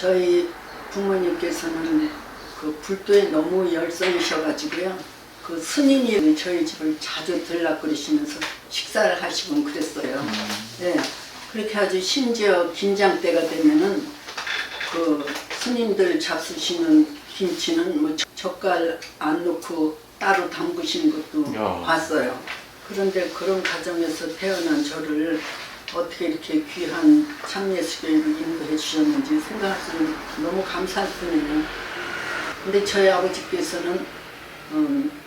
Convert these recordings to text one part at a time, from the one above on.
저희 부모님께서는 그 불교에 너무 열성이셔가지고요. 그 스님이 저희 집을 자주 들락거리시면서 식사를 하시곤 그랬어요. 네. 그렇게 아주 심지어 김장 때가 되면은 그 스님들 잡수시는 김치는 뭐 젓갈 안 넣고 따로 담그시는 것도 봤어요. 그런데 그런 가정에서 태어난 저를 어떻게 이렇게 귀한 참예수교회를 인도해 주셨는지 생각하면 너무 감사할 뿐이에요. 근데 저희 아버지께서는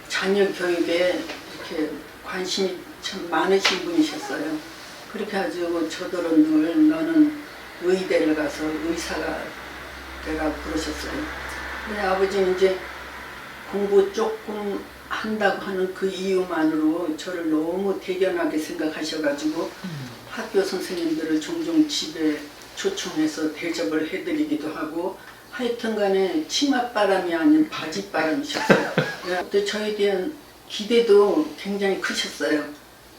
자녀 교육에 이렇게 관심이 참 많으신 분이셨어요. 그렇게 가지고 저들은 늘 너는 의대를 가서 의사가 되라 그러셨어요. 근데 아버지는 이제 공부 조금 한다고 하는 그 이유만으로 저를 너무 대견하게 생각하셔가지고 학교 선생님들을 종종 집에 초청해서 대접을 해드리기도 하고 하여튼 간에 치맛바람이 아닌 바짓바람이셨어요. 또 저에 대한 기대도 굉장히 크셨어요.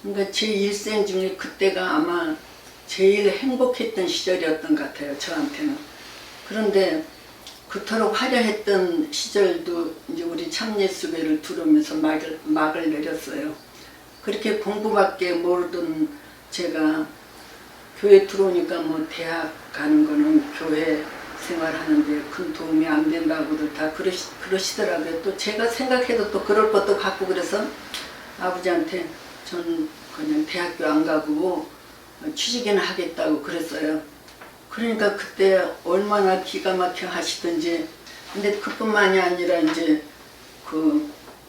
그러니까 제 일생 중에 그때가 아마 제일 행복했던 시절이었던 것 같아요, 저한테는. 그런데 그토록 화려했던 시절도 이제 우리 참예수교회를 들어오면서 막을 내렸어요. 그렇게 공부밖에 모르던 제가 교회 들어오니까 뭐 대학 가는 거는 교회 생활하는데 큰 도움이 안 된다고도 다 그러시더라고요. 또 제가 생각해도 또 그럴 것도 같고 그래서 아버지한테 전 그냥 대학교 안 가고 취직이나 하겠다고 그랬어요. 그러니까 그때 얼마나 기가 막혀 하시던지. 근데 그뿐만이 아니라 이제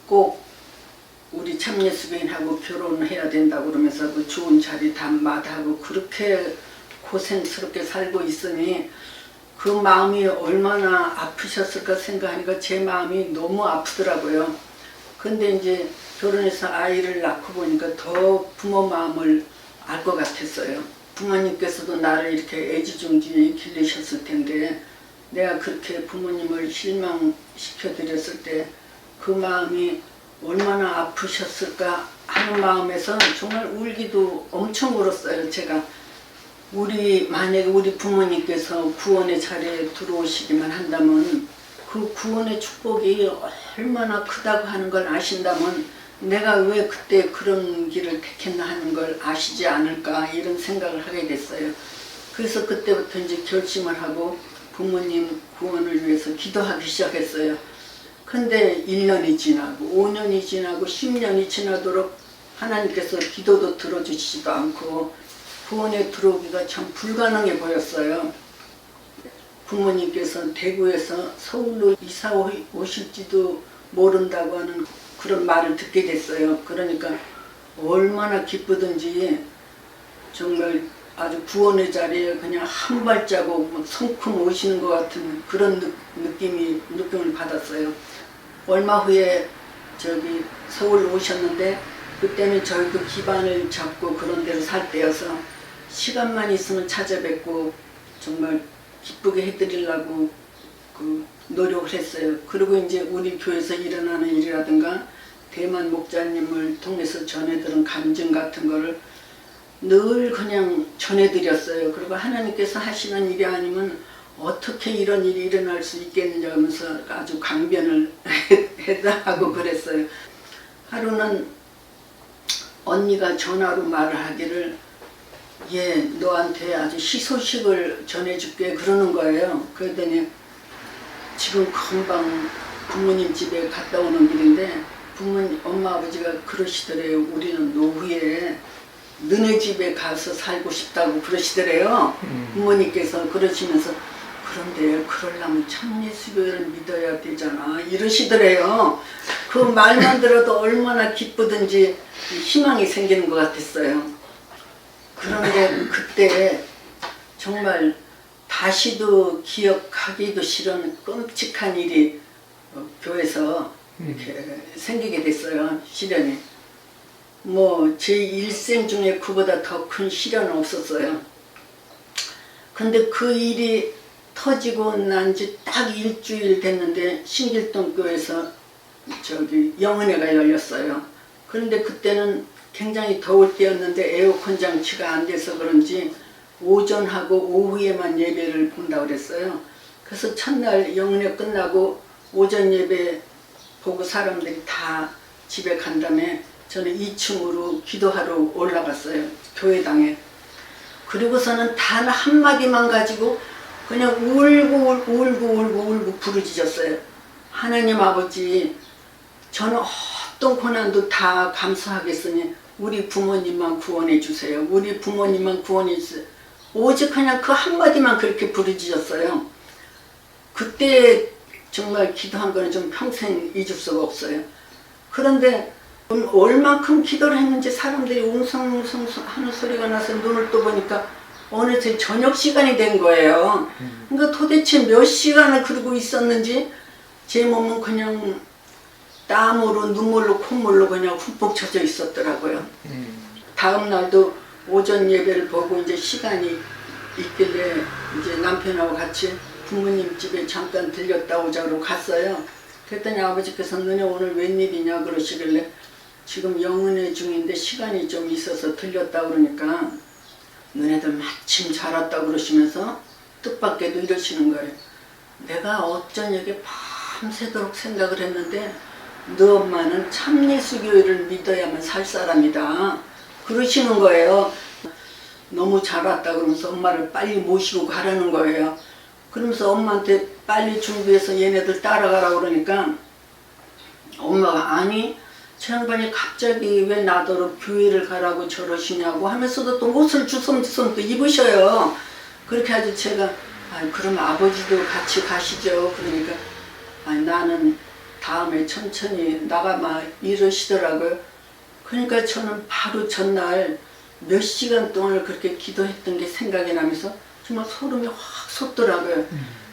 꼭 우리 참예수교인하고 결혼해야 된다고 그러면서 그 좋은 자리 다 마다하고 그렇게 고생스럽게 살고 있으니 그 마음이 얼마나 아프셨을까 생각하니까 제 마음이 너무 아프더라고요. 근데 이제 결혼해서 아이를 낳고 보니까 더 부모 마음을 알 것 같았어요. 부모님께서도 나를 이렇게 애지중지 기르셨을 텐데 내가 그렇게 부모님을 실망시켜드렸을 때 그 마음이 얼마나 아프셨을까 하는 마음에서 정말 울기도 엄청 울었어요. 제가 만약에 우리 부모님께서 구원의 자리에 들어오시기만 한다면 그 구원의 축복이 얼마나 크다고 하는 걸 아신다면 내가 왜 그때 그런 길을 택했나 하는 걸 아시지 않을까 이런 생각을 하게 됐어요. 그래서 그때부터 이제 결심을 하고 부모님 구원을 위해서 기도하기 시작했어요. 근데 1년이 지나고 5년이 지나고 10년이 지나도록 하나님께서 기도도 들어주시지도 않고 구원에 들어오기가 참 불가능해 보였어요. 부모님께서 대구에서 서울로 이사 오실지도 모른다고 하는 그런 말을 듣게 됐어요. 그러니까 얼마나 기쁘든지 정말 아주 구원의 자리에 그냥 한 발자국 막 성큼 오시는 것 같은 그런 느낌을 받았어요. 얼마 후에 서울 오셨는데 그때는 저희도 기반을 잡고 그런 데로 살 때여서 시간만 있으면 찾아뵙고 정말 기쁘게 해드리려고 노력을 했어요. 그리고 이제 우리 교회에서 일어나는 일이라든가 대만 목자님을 통해서 전해들은 간증 같은 거를 늘 그냥 전해드렸어요. 그리고 하나님께서 하시는 일이 아니면 어떻게 이런 일이 일어날 수 있겠느냐 하면서 아주 강변을 하고 그랬어요. 하루는 언니가 전화로 말을 하기를 너한테 아주 희소식을 전해줄게 그러는 거예요. 그러더니 지금 금방 부모님 집에 갔다 오는 길인데 엄마 아버지가 그러시더래요. 우리는 노후에 너네 집에 가서 살고 싶다고 그러시더래요. 부모님께서 그러시면서 그런데 그러려면 참예수교회를 믿어야 되잖아 이러시더래요. 그 말만 들어도 얼마나 기쁘든지 희망이 생기는 것 같았어요. 그런데 그때 정말 다시도 기억하기도 싫은 끔찍한 일이 교회에서 이렇게 생기게 됐어요. 시련이. 제 일생 중에 그보다 더 큰 시련은 없었어요. 근데 그 일이 터지고 난 지 딱 일주일 됐는데 신길동 교회에서 영은회가 열렸어요. 그런데 그때는 굉장히 더울 때였는데 에어컨 장치가 안 돼서 그런지 오전하고 오후에만 예배를 본다고 그랬어요. 그래서 첫날 영은회 끝나고 오전 예배 보고 사람들이 다 집에 간 다음에 저는 2층으로 기도하러 올라갔어요. 교회당에. 그리고서는 단 한마디만 가지고 그냥 울고 부르짖었어요. 하나님 아버지, 저는 어떤 고난도 다 감수하겠으니 우리 부모님만 구원해 주세요. 우리 부모님만 구원해 주세요. 오직 그냥 그 한마디만 그렇게 부르짖었어요. 그때 정말 기도한 거는 좀 평생 잊을 수가 없어요. 그런데 얼만큼 기도를 했는지 사람들이 웅성웅성 하는 소리가 나서 눈을 떠보니까 어느새 저녁 시간이 된 거예요. 그러니까 도대체 몇 시간을 그러고 있었는지 제 몸은 그냥 땀으로 눈물로 콧물로 그냥 흠뻑 젖어 있었더라고요. 다음 날도 오전 예배를 보고 이제 시간이 있길래 이제 남편하고 같이 부모님 집에 잠깐 들렸다 오자고 갔어요. 그랬더니 아버지께서 너네 오늘 웬일이냐 그러시길래 지금 영은회 중인데 시간이 좀 있어서 들렸다 그러니까 너네들 마침 잘 왔다 그러시면서 뜻밖에도 이러시는 거예요. 내가 어쩌냐게 밤새도록 생각을 했는데 너 엄마는 참예수교회를 믿어야만 살 사람이다 그러시는 거예요. 너무 잘 왔다 그러면서 엄마를 빨리 모시고 가라는 거예요. 그러면서 엄마한테 빨리 준비해서 얘네들 따라가라 그러니까 엄마가 아니 저 양반이 갑자기 왜 나더러 교회를 가라고 저러시냐고 하면서도 또 옷을 주섬주섬 또 입으셔요. 그렇게 아주 제가 그럼 아버지도 같이 가시죠. 그러니까 나는 다음에 천천히 나가마 이러시더라고요. 그러니까 저는 바로 전날 몇 시간 동안 그렇게 기도했던 게 생각이 나면서 정말 소름이 확 솟더라고요.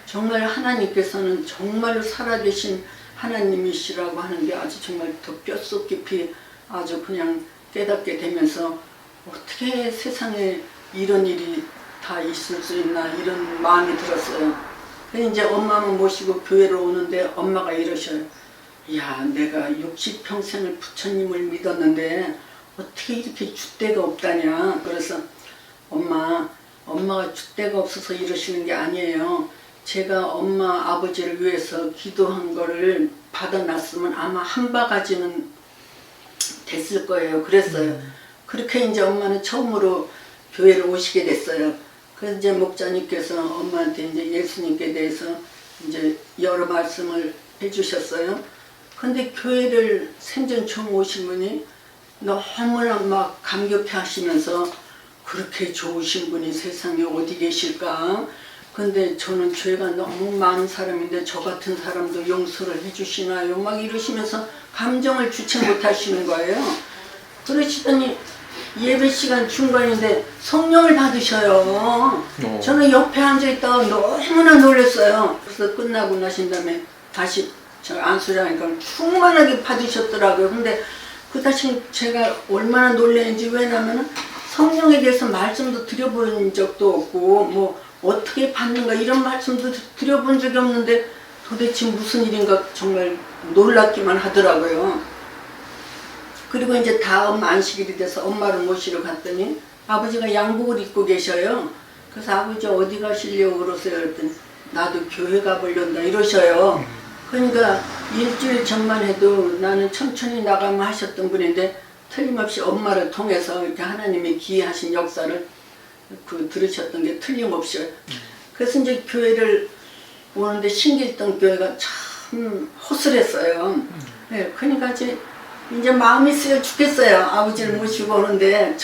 정말 하나님께서는 정말로 살아계신 하나님이시라고 하는 게 아주 정말 더 뼛속 깊이 아주 그냥 깨닫게 되면서 어떻게 세상에 이런 일이 다 있을 수 있나 이런 마음이 들었어요. 그래서 이제 엄마만 모시고 교회로 오는데 엄마가 이러셔요. 야, 내가 60평생을 부처님을 믿었는데 어떻게 이렇게 줏대가 없다냐. 그래서 엄마가 줏대가 없어서 이러시는 게 아니에요. 제가 엄마 아버지를 위해서 기도한 거를 받아놨으면 아마 한 바가지는 됐을 거예요. 그랬어요. 그렇게 이제 엄마는 처음으로 교회를 오시게 됐어요. 그래서 이제 목자님께서 엄마한테 이제 예수님께 대해서 이제 여러 말씀을 해주셨어요. 근데 교회를 생전 처음 오신 분이 너무나 막 감격해 하시면서 그렇게 좋으신 분이 세상에 어디 계실까? 근데 저는 죄가 너무 많은 사람인데 저 같은 사람도 용서를 해주시나요? 막 이러시면서 감정을 주체 못하시는 거예요. 그러시더니 예배 시간 중간인데 성령을 받으셔요. 저는 옆에 앉아있다가 너무나 놀랐어요. 그래서 끝나고 나신 다음에 다시 저 안수라니까 충만하게 받으셨더라고요. 근데 그 다시 제가 얼마나 놀랐는지 왜냐면 성령에 대해서 말씀도 드려본 적도 없고 뭐 어떻게 받는가 이런 말씀도 드려본 적이 없는데 도대체 무슨 일인가 정말 놀랍기만 하더라고요. 그리고 이제 다음 안식일이 돼서 엄마를 모시러 갔더니 아버지가 양복을 입고 계셔요. 그래서 아버지 어디 가시려고 그러세요? 그랬더니 나도 교회 가보려다 이러셔요. 그러니까 일주일 전만 해도 나는 천천히 나가면 하셨던 분인데 틀림없이 엄마를 통해서 이렇게 하나님의 기이하신 역사를 들으셨던 게 틀림없이. 그래서 이제 교회를 오는데 신길동 교회가 참 허술했어요. 네, 그러니까 이제 마음이 쓰여 죽겠어요. 아버지를 모시고 오는데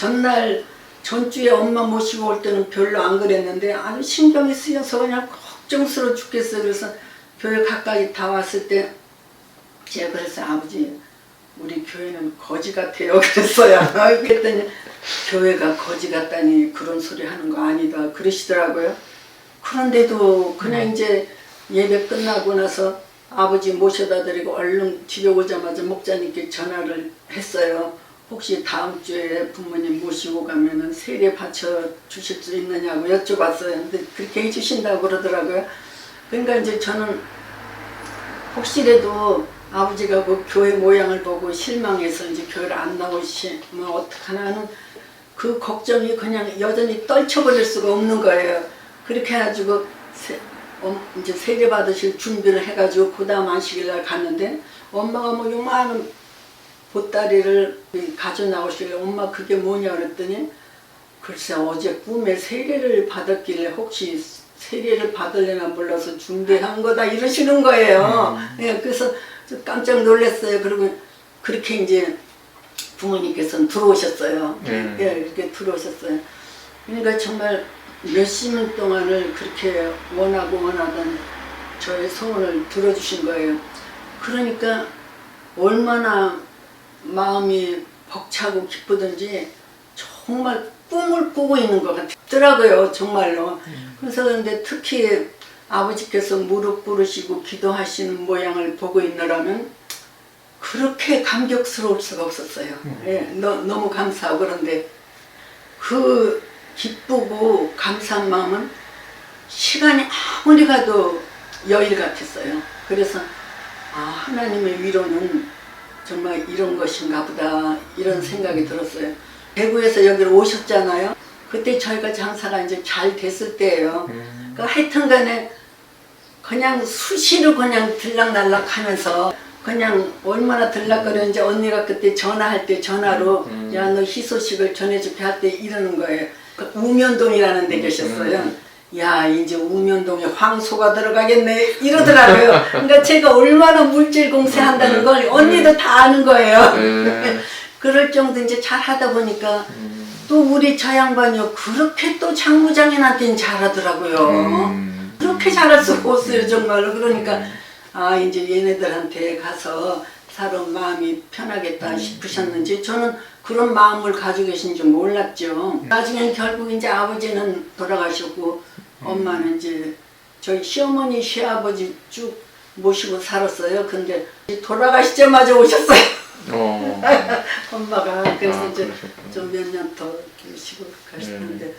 전주에 엄마 모시고 올 때는 별로 안 그랬는데 아주 신경이 쓰여서 그냥 걱정스러워 죽겠어요. 그래서 교회 가까이 다 왔을 때 제가 그랬어요. 아버지 우리 교회는 거지 같아요. 그랬어요. 그랬더니 교회가 거지 같다니 그런 소리 하는 거 아니다 그러시더라고요. 그런데도 그냥 이제 예배 끝나고 나서 아버지 모셔다 드리고 얼른 집에 오자마자 목자님께 전화를 했어요. 혹시 다음 주에 부모님 모시고 가면은 세례 바쳐 주실 수 있느냐고 여쭤봤어요. 근데 그렇게 해주신다고 그러더라고요. 그러니까 이제 저는 혹시라도 아버지가 그 교회 모양을 보고 실망해서 이제 교회를 안 나오시면 어떡하나 하는 그 걱정이 그냥 여전히 떨쳐버릴 수가 없는 거예요. 그렇게 해가지고 이제 세례 받으실 준비를 해가지고 그 다음 안식일날 갔는데 엄마가 뭐 요만한 보따리를 가져 나오시길래 엄마 그게 뭐냐 그랬더니 글쎄 어제 꿈에 세례를 받았길래 혹시 세례를 받으려나 몰라서 준비한 거다 이러시는 거예요. 예, 그래서 깜짝 놀랐어요. 그리고 그렇게 이제 부모님께서는 들어오셨어요. 예, 이렇게 들어오셨어요. 그러니까 정말 몇십 년 동안을 그렇게 원하던 저의 소원을 들어주신 거예요. 그러니까 얼마나 마음이 벅차고 기쁘든지 정말 꿈을 꾸고 있는 것 같더라고요. 정말로. 그래서 그런데 특히 아버지께서 무릎 꿇으시고 기도하시는 모양을 보고 있느라면 그렇게 감격스러울 수가 없었어요. 예, 너무 감사하고 그런데 그 기쁘고 감사한 마음은 시간이 아무리 가도 여일 같았어요. 그래서 하나님의 위로는 정말 이런 것인가 보다 이런 생각이 들었어요. 대구에서 여기로 오셨잖아요. 그때 저희가 장사가 이제 잘 됐을 때예요. 그러니까 하여튼 간에 그냥 수시로 그냥 들락날락 하면서 그냥 얼마나 들락거렸는지 언니가 그때 전화할 때 전화로 야 너 희소식을 전해줄게 할 때 이러는 거예요. 그 우면동이라는 데 계셨어요. 야 이제 우면동에 황소가 들어가겠네 이러더라고요. 그러니까 제가 얼마나 물질 공세한다는 걸 언니도 다 아는 거예요. 그럴 정도 이제 잘 하다 보니까 또 우리 저 양반이요 그렇게 또 장부장인한테는 잘하더라고요. 그렇게 잘할 수가 없어요 정말로. 그러니까 이제 얘네들한테 가서 살은 마음이 편하겠다 싶으셨는지 저는 그런 마음을 가지고 계신 줄 몰랐죠. 나중엔 결국 이제 아버지는 돌아가셨고 엄마는 이제 저희 시어머니 시아버지 쭉 모시고 살았어요. 근데 돌아가시자마자 오셨어요. 엄마가. 그래서 이제 좀 몇 년 더 계시고 가시는데